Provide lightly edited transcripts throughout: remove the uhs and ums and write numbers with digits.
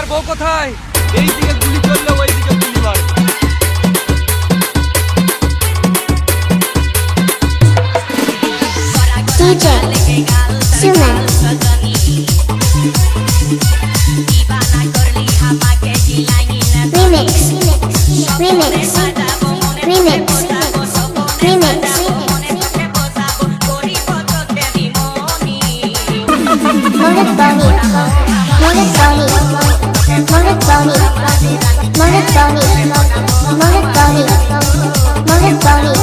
আমার বউ কোথায়? এই দিকে গুলি করলে ওই দিকে গুলি মারে। DJ Suman Remix Remix Remix Remix Morat Boni Morat Boni Morat Boni Morat Boni Morat Boni Morat Boni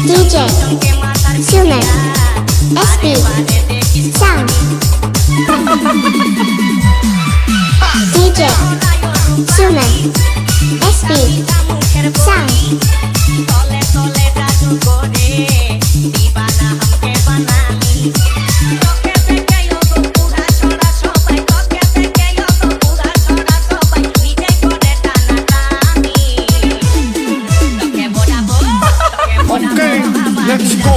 DJ Suman SB Sound DJ Suman SB Sound Let's go.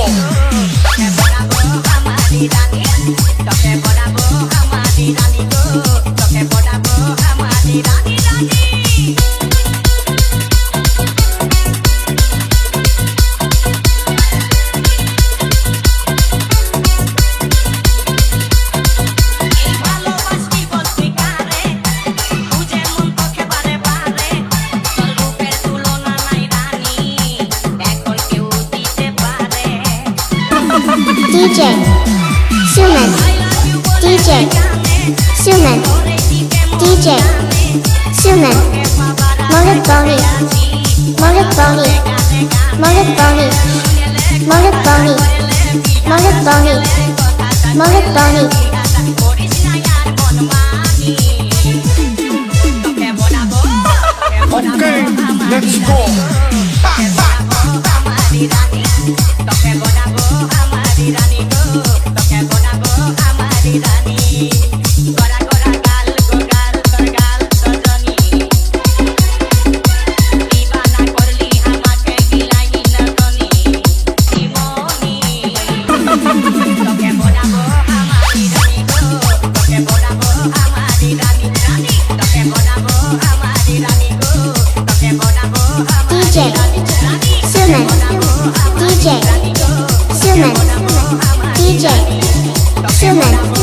DJ Suman DJ Suman DJ Suman Morat Boni Morat Boni Morat Boni Morat Boni Morat Boni Morat Boni Okay, let's go. DJ Suman DJ Suman DJ Suman